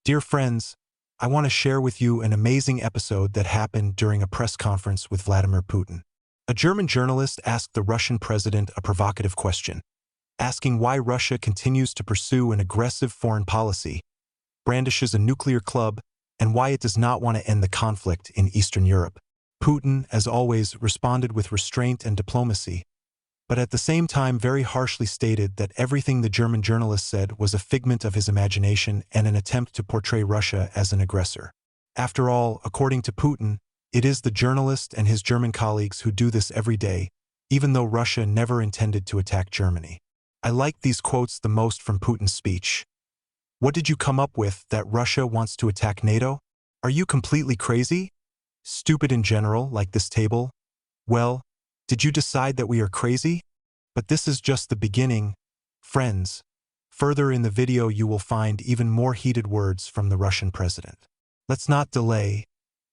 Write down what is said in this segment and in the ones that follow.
Dear friends, I want to share with you an amazing episode that happened during a press conference with Vladimir Putin. A German journalist asked the Russian president a provocative question, asking why Russia continues to pursue an aggressive foreign policy, brandishes a nuclear club, and why it does not want to end the conflict in Eastern Europe. Putin, as always, responded with restraint and diplomacy, but at the same time very harshly stated that everything the German journalist said was a figment of his imagination and an attempt to portray Russia as an aggressor. After all, according to Putin, it is the journalist and his German colleagues who do this every day, even though Russia never intended to attack Germany. I like these quotes the most from Putin's speech. What did you come up with, that Russia wants to attack NATO? Are you completely crazy? Stupid in general, like this table? Well, did you decide that we are crazy? But this is just the beginning, friends. Further in the video you will find even more heated words from the Russian president. Let's not delay.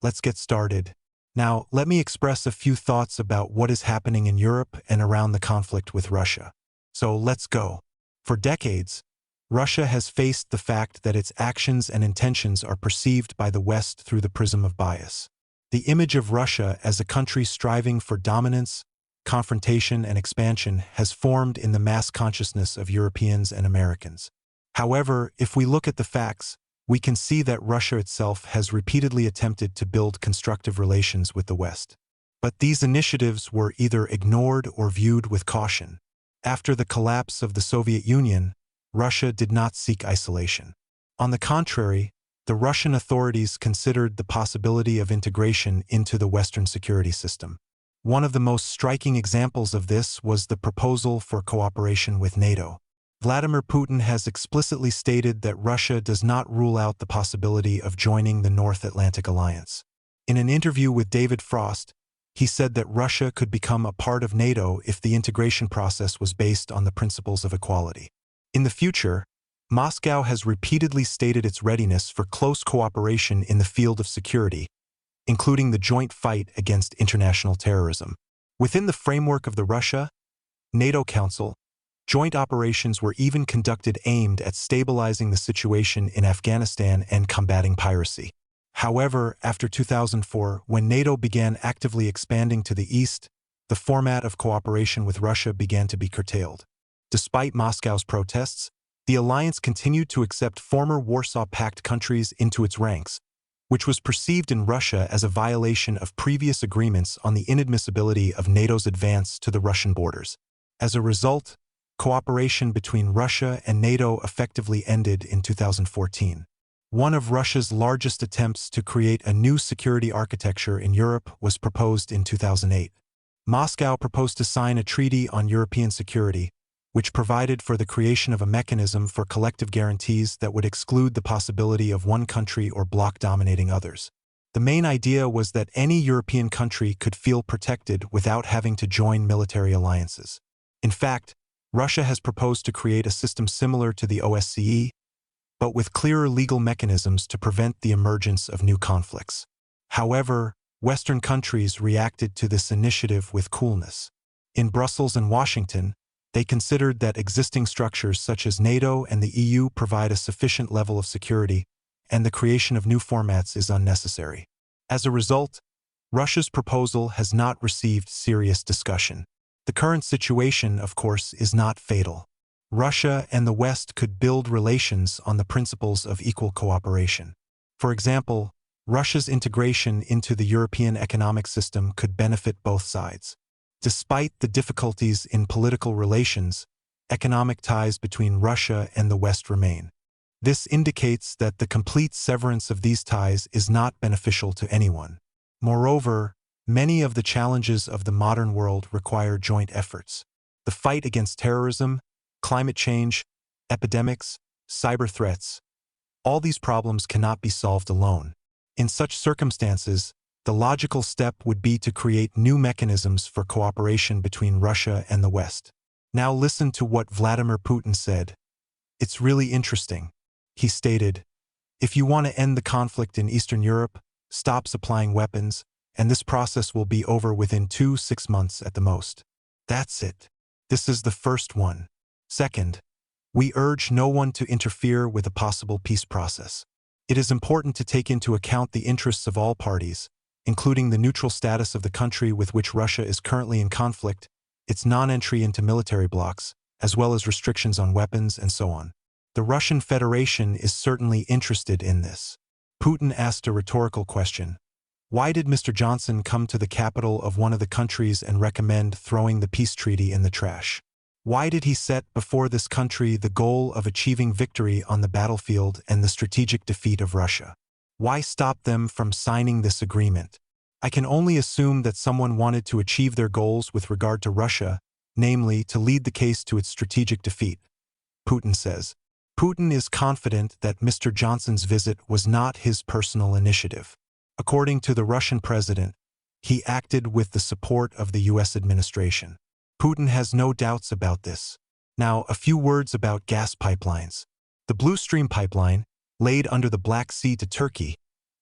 Let's get started. Now, let me express a few thoughts about what is happening in Europe and around the conflict with Russia. So let's go. For decades, Russia has faced the fact that its actions and intentions are perceived by the West through the prism of bias. The image of Russia as a country striving for dominance, confrontation, and expansion has formed in the mass consciousness of Europeans and Americans. However, if we look at the facts, we can see that Russia itself has repeatedly attempted to build constructive relations with the West. But these initiatives were either ignored or viewed with caution. After the collapse of the Soviet Union, Russia did not seek isolation. On the contrary, the Russian authorities considered the possibility of integration into the Western security system. One of the most striking examples of this was the proposal for cooperation with NATO. Vladimir Putin has explicitly stated that Russia does not rule out the possibility of joining the North Atlantic Alliance. In an interview with David Frost, he said that Russia could become a part of NATO if the integration process was based on the principles of equality. In the future, Moscow has repeatedly stated its readiness for close cooperation in the field of security, including the joint fight against international terrorism. Within the framework of the Russia-NATO Council, joint operations were even conducted aimed at stabilizing the situation in Afghanistan and combating piracy. However, after 2004, when NATO began actively expanding to the east, the format of cooperation with Russia began to be curtailed. Despite Moscow's protests, the alliance continued to accept former Warsaw Pact countries into its ranks, which was perceived in Russia as a violation of previous agreements on the inadmissibility of NATO's advance to the Russian borders. As a result, cooperation between Russia and NATO effectively ended in 2014. One of Russia's largest attempts to create a new security architecture in Europe was proposed in 2008. Moscow proposed to sign a treaty on European security, which provided for the creation of a mechanism for collective guarantees that would exclude the possibility of one country or bloc dominating others. The main idea was that any European country could feel protected without having to join military alliances. In fact, Russia has proposed to create a system similar to the OSCE, but with clearer legal mechanisms to prevent the emergence of new conflicts. However, Western countries reacted to this initiative with coolness. In Brussels and Washington, they considered that existing structures such as NATO and the EU provide a sufficient level of security, and the creation of new formats is unnecessary. As a result, Russia's proposal has not received serious discussion. The current situation, of course, is not fatal. Russia and the West could build relations on the principles of equal cooperation. For example, Russia's integration into the European economic system could benefit both sides. Despite the difficulties in political relations, economic ties between Russia and the West remain. This indicates that the complete severance of these ties is not beneficial to anyone. Moreover, many of the challenges of the modern world require joint efforts. The fight against terrorism, climate change, epidemics, cyber threats. All these problems cannot be solved alone. In such circumstances, the logical step would be to create new mechanisms for cooperation between Russia and the West. Now listen to what Vladimir Putin said. It's really interesting. He stated, "If you want to end the conflict in Eastern Europe, stop supplying weapons, and this process will be over within 2-6 months at the most. That's it. This is the first one. Second, we urge no one to interfere with a possible peace process. It is important to take into account the interests of all parties, including the neutral status of the country with which Russia is currently in conflict, its non-entry into military blocs, as well as restrictions on weapons and so on. The Russian Federation is certainly interested in this. Putin asked a rhetorical question. Why did Mr. Johnson come to the capital of one of the countries and recommend throwing the peace treaty in the trash? Why did he set before this country the goal of achieving victory on the battlefield and the strategic defeat of Russia? Why stop them from signing this agreement? I can only assume that someone wanted to achieve their goals with regard to Russia, namely to lead the case to its strategic defeat. Putin says. Putin is confident that Mr. Johnson's visit was not his personal initiative. According to the Russian president, he acted with the support of the U.S. administration. Putin has no doubts about this. Now, a few words about gas pipelines. The Blue Stream pipeline, laid under the Black Sea to Turkey,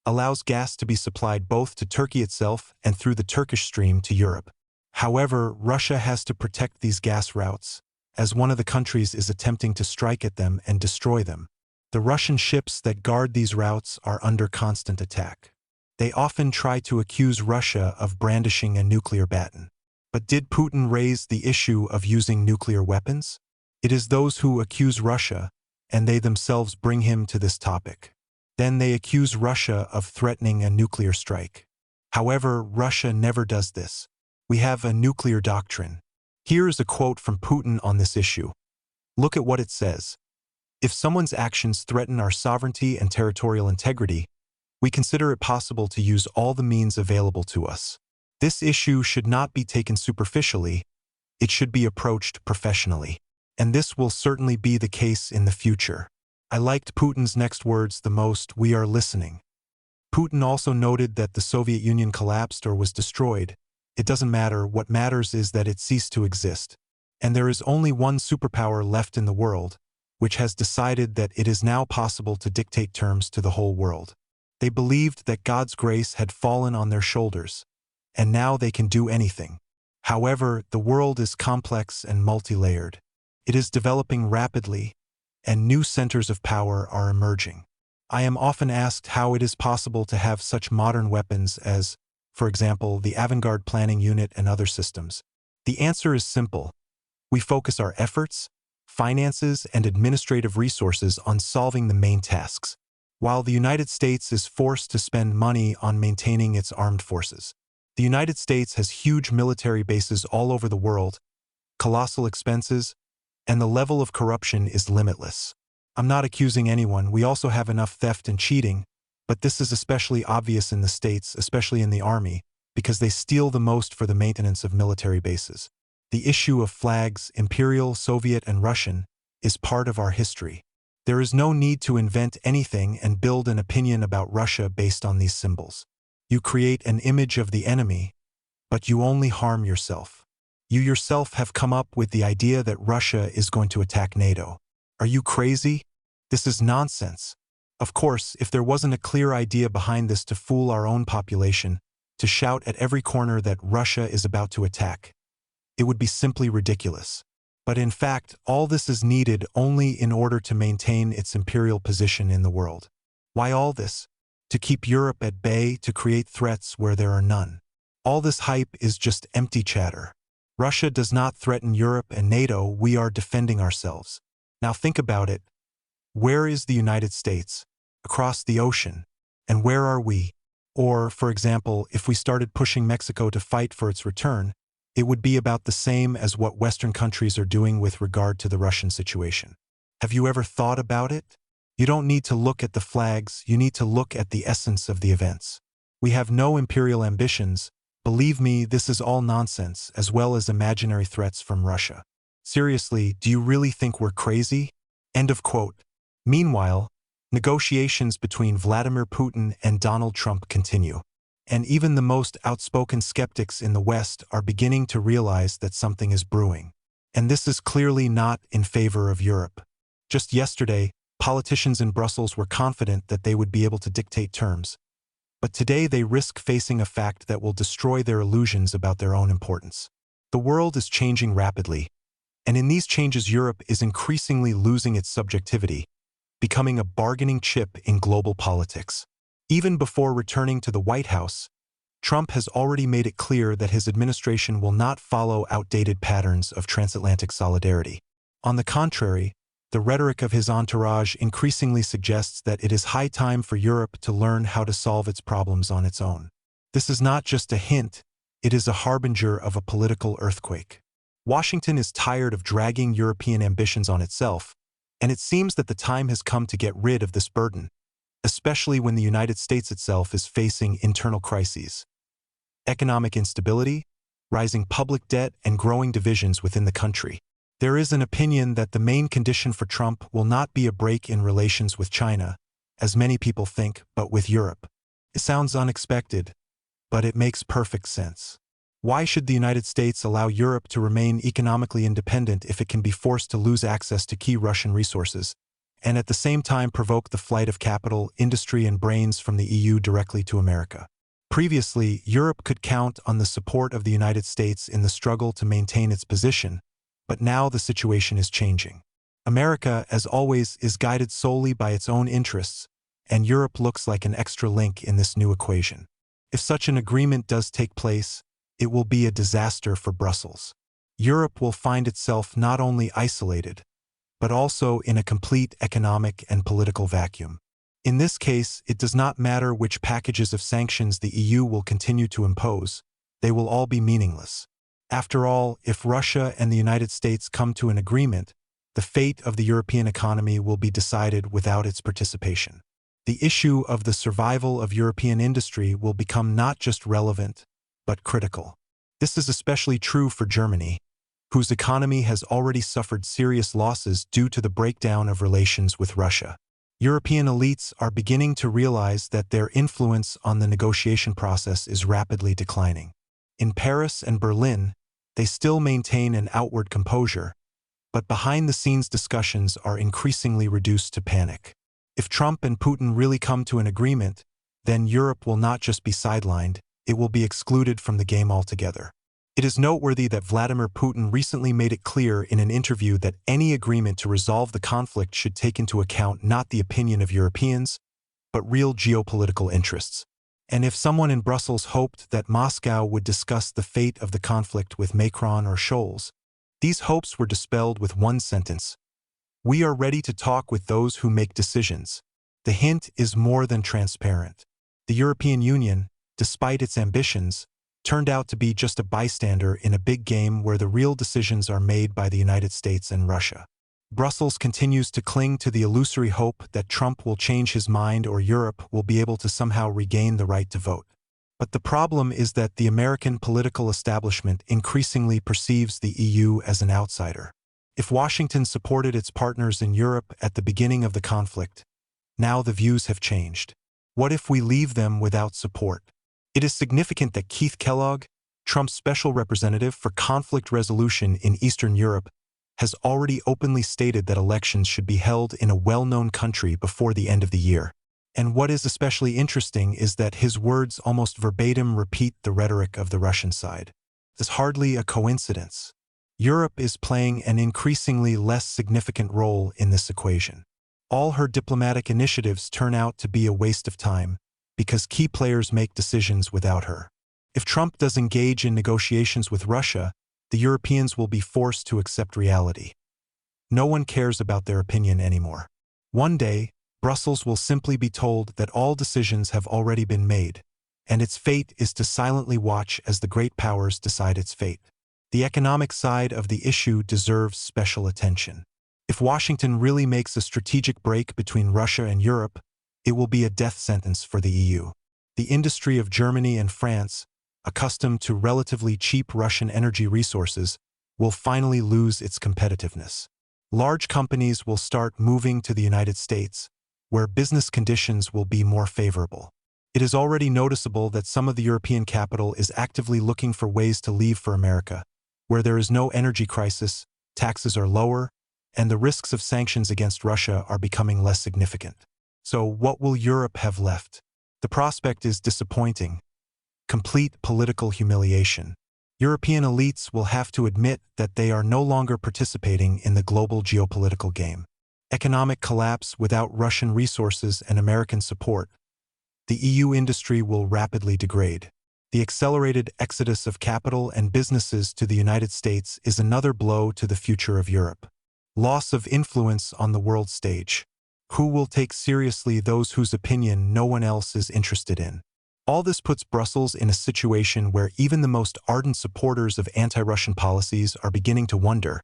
allows gas to be supplied both to Turkey itself and through the Turkish Stream to Europe. However, Russia has to protect these gas routes, as one of the countries is attempting to strike at them and destroy them. The Russian ships that guard these routes are under constant attack. They often try to accuse Russia of brandishing a nuclear baton. But did Putin raise the issue of using nuclear weapons? It is those who accuse Russia, and they themselves bring him to this topic. Then they accuse Russia of threatening a nuclear strike. However, Russia never does this. We have a nuclear doctrine. Here is a quote from Putin on this issue. Look at what it says. If someone's actions threaten our sovereignty and territorial integrity, we consider it possible to use all the means available to us. This issue should not be taken superficially, it should be approached professionally. And this will certainly be the case in the future. I liked Putin's next words the most: we are listening. Putin also noted that the Soviet Union collapsed or was destroyed. It doesn't matter, what matters is that it ceased to exist. And there is only one superpower left in the world, which has decided that it is now possible to dictate terms to the whole world. They believed that God's grace had fallen on their shoulders, and now they can do anything. However, the world is complex and multi-layered. It is developing rapidly, and new centers of power are emerging. I am often asked how it is possible to have such modern weapons as, for example, the Avant-Garde Planning Unit and other systems. The answer is simple. We focus our efforts, finances, and administrative resources on solving the main tasks, while the United States is forced to spend money on maintaining its armed forces. The United States has huge military bases all over the world, colossal expenses, and the level of corruption is limitless. I'm not accusing anyone, we also have enough theft and cheating, but this is especially obvious in the States, especially in the Army, because they steal the most for the maintenance of military bases. The issue of flags, Imperial, Soviet, and Russian, is part of our history. There is no need to invent anything and build an opinion about Russia based on these symbols. You create an image of the enemy, but you only harm yourself. You yourself have come up with the idea that Russia is going to attack NATO. Are you crazy? This is nonsense. Of course, if there wasn't a clear idea behind this to fool our own population, to shout at every corner that Russia is about to attack, it would be simply ridiculous. But in fact, all this is needed only in order to maintain its imperial position in the world. Why all this? To keep Europe at bay, to create threats where there are none. All this hype is just empty chatter. Russia does not threaten Europe and NATO, we are defending ourselves. Now think about it. Where is the United States? Across the ocean. And where are we? Or, for example, if we started pushing Mexico to fight for its return, it would be about the same as what Western countries are doing with regard to the Russian situation. Have you ever thought about it? You don't need to look at the flags, you need to look at the essence of the events. We have no imperial ambitions. Believe me, this is all nonsense, as well as imaginary threats from Russia. Seriously, do you really think we're crazy? End of quote. Meanwhile, negotiations between Vladimir Putin and Donald Trump continue. And even the most outspoken skeptics in the West are beginning to realize that something is brewing. And this is clearly not in favor of Europe. Just yesterday, politicians in Brussels were confident that they would be able to dictate terms. But today they risk facing a fact that will destroy their illusions about their own importance. The world is changing rapidly, and in these changes Europe is increasingly losing its subjectivity, becoming a bargaining chip in global politics. Even before returning to the White House, Trump has already made it clear that his administration will not follow outdated patterns of transatlantic solidarity. On the contrary, the rhetoric of his entourage increasingly suggests that it is high time for Europe to learn how to solve its problems on its own. This is not just a hint, it is a harbinger of a political earthquake. Washington is tired of dragging European ambitions on itself, and it seems that the time has come to get rid of this burden, especially when the United States itself is facing internal crises. Economic instability, rising public debt, and growing divisions within the country. There is an opinion that the main condition for Trump will not be a break in relations with China, as many people think, but with Europe. It sounds unexpected, but it makes perfect sense. Why should the United States allow Europe to remain economically independent if it can be forced to lose access to key Russian resources, and at the same time provoke the flight of capital, industry, and brains from the EU directly to America? Previously, Europe could count on the support of the United States in the struggle to maintain its position, but now the situation is changing. America, as always, is guided solely by its own interests, and Europe looks like an extra link in this new equation. If such an agreement does take place, it will be a disaster for Brussels. Europe will find itself not only isolated, but also in a complete economic and political vacuum. In this case, it does not matter which packages of sanctions the EU will continue to impose, they will all be meaningless. After all, if Russia and the United States come to an agreement, the fate of the European economy will be decided without its participation. The issue of the survival of European industry will become not just relevant, but critical. This is especially true for Germany, whose economy has already suffered serious losses due to the breakdown of relations with Russia. European elites are beginning to realize that their influence on the negotiation process is rapidly declining. In Paris and Berlin, they still maintain an outward composure, but behind-the-scenes discussions are increasingly reduced to panic. If Trump and Putin really come to an agreement, then Europe will not just be sidelined, it will be excluded from the game altogether. It is noteworthy that Vladimir Putin recently made it clear in an interview that any agreement to resolve the conflict should take into account not the opinion of Europeans, but real geopolitical interests. And if someone in Brussels hoped that Moscow would discuss the fate of the conflict with Macron or Scholz, these hopes were dispelled with one sentence: "We are ready to talk with those who make decisions." The hint is more than transparent. The European Union, despite its ambitions, turned out to be just a bystander in a big game where the real decisions are made by the United States and Russia. Brussels continues to cling to the illusory hope that Trump will change his mind or Europe will be able to somehow regain the right to vote. But the problem is that the American political establishment increasingly perceives the EU as an outsider. If Washington supported its partners in Europe at the beginning of the conflict, now the views have changed. What if we leave them without support? It is significant that Keith Kellogg, Trump's special representative for conflict resolution in Eastern Europe, has already openly stated that elections should be held in a well-known country before the end of the year. And what is especially interesting is that his words almost verbatim repeat the rhetoric of the Russian side. It's hardly a coincidence. Europe is playing an increasingly less significant role in this equation. All her diplomatic initiatives turn out to be a waste of time, because key players make decisions without her. If Trump does engage in negotiations with Russia, the Europeans will be forced to accept reality. No one cares about their opinion anymore. One day, Brussels will simply be told that all decisions have already been made, and its fate is to silently watch as the great powers decide its fate. The economic side of the issue deserves special attention. If Washington really makes a strategic break between Russia and Europe, it will be a death sentence for the EU. The industry of Germany and France, accustomed to relatively cheap Russian energy resources, will finally lose its competitiveness. Large companies will start moving to the United States, where business conditions will be more favorable. It is already noticeable that some of the European capital is actively looking for ways to leave for America, where there is no energy crisis, taxes are lower, and the risks of sanctions against Russia are becoming less significant. So what will Europe have left? The prospect is disappointing. Complete political humiliation. European elites will have to admit that they are no longer participating in the global geopolitical game. Economic collapse without Russian resources and American support. The EU industry will rapidly degrade. The accelerated exodus of capital and businesses to the United States is another blow to the future of Europe. Loss of influence on the world stage. Who will take seriously those whose opinion no one else is interested in? All this puts Brussels in a situation where even the most ardent supporters of anti-Russian policies are beginning to wonder,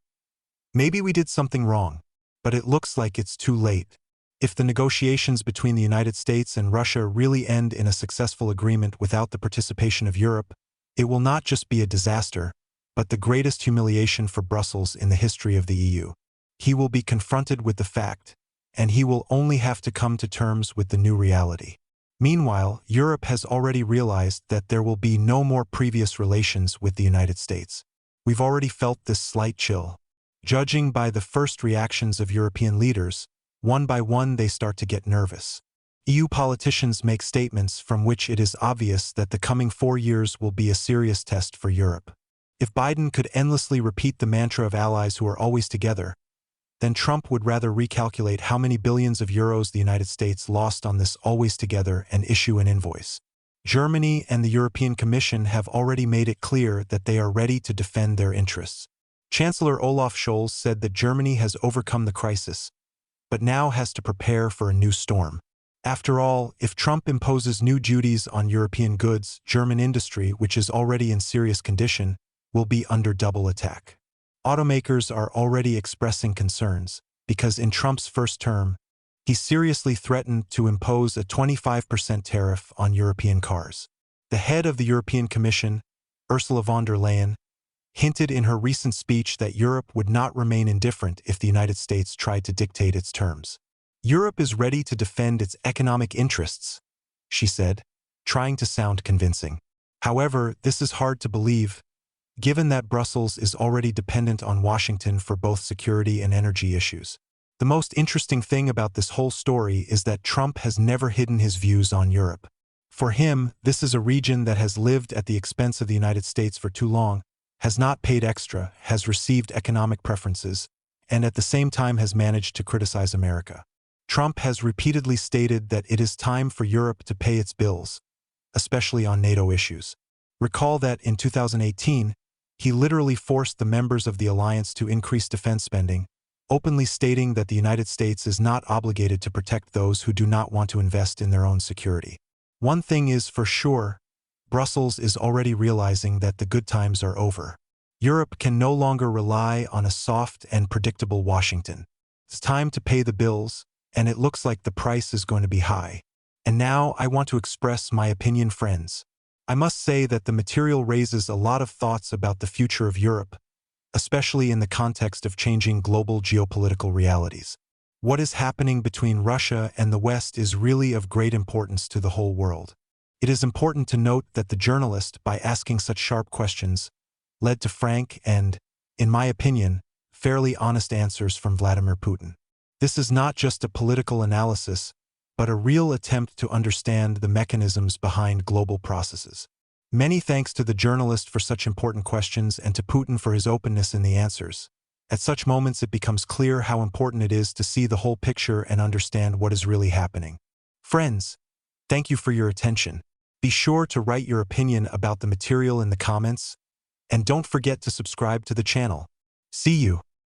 maybe we did something wrong, but it looks like it's too late. If the negotiations between the United States and Russia really end in a successful agreement without the participation of Europe, it will not just be a disaster, but the greatest humiliation for Brussels in the history of the EU. He will be confronted with the fact, and he will only have to come to terms with the new reality. Meanwhile, Europe has already realized that there will be no more previous relations with the United States. We've already felt this slight chill. Judging by the first reactions of European leaders, one by one they start to get nervous. EU politicians make statements from which it is obvious that the coming 4 years will be a serious test for Europe. If Biden could endlessly repeat the mantra of allies who are always together, then Trump would rather recalculate how many billions of euros the United States lost on this always together and issue an invoice. Germany and the European Commission have already made it clear that they are ready to defend their interests. Chancellor Olaf Scholz said that Germany has overcome the crisis, but now has to prepare for a new storm. After all, if Trump imposes new duties on European goods, German industry, which is already in serious condition, will be under double attack. Automakers are already expressing concerns, because in Trump's first term, he seriously threatened to impose a 25% tariff on European cars. The head of the European Commission, Ursula von der Leyen, hinted in her recent speech that Europe would not remain indifferent if the United States tried to dictate its terms. Europe is ready to defend its economic interests, she said, trying to sound convincing. However, this is hard to believe, given that Brussels is already dependent on Washington for both security and energy issues. The most interesting thing about this whole story is that Trump has never hidden his views on Europe. For him, this is a region that has lived at the expense of the United States for too long, has not paid extra, has received economic preferences, and at the same time has managed to criticize America. Trump has repeatedly stated that it is time for Europe to pay its bills, especially on NATO issues. Recall that in 2018, he literally forced the members of the alliance to increase defense spending, openly stating that the United States is not obligated to protect those who do not want to invest in their own security. One thing is for sure, Brussels is already realizing that the good times are over. Europe can no longer rely on a soft and predictable Washington. It's time to pay the bills, and it looks like the price is going to be high. And now I want to express my opinion, friends. I must say that the material raises a lot of thoughts about the future of Europe, especially in the context of changing global geopolitical realities. What is happening between Russia and the West is really of great importance to the whole world. It is important to note that the journalist, by asking such sharp questions, led to frank and, in my opinion, fairly honest answers from Vladimir Putin. This is not just a political analysis, but a real attempt to understand the mechanisms behind global processes. Many thanks to the journalist for such important questions and to Putin for his openness in the answers. At such moments it becomes clear how important it is to see the whole picture and understand what is really happening. Friends, thank you for your attention. Be sure to write your opinion about the material in the comments, and don't forget to subscribe to the channel. See you.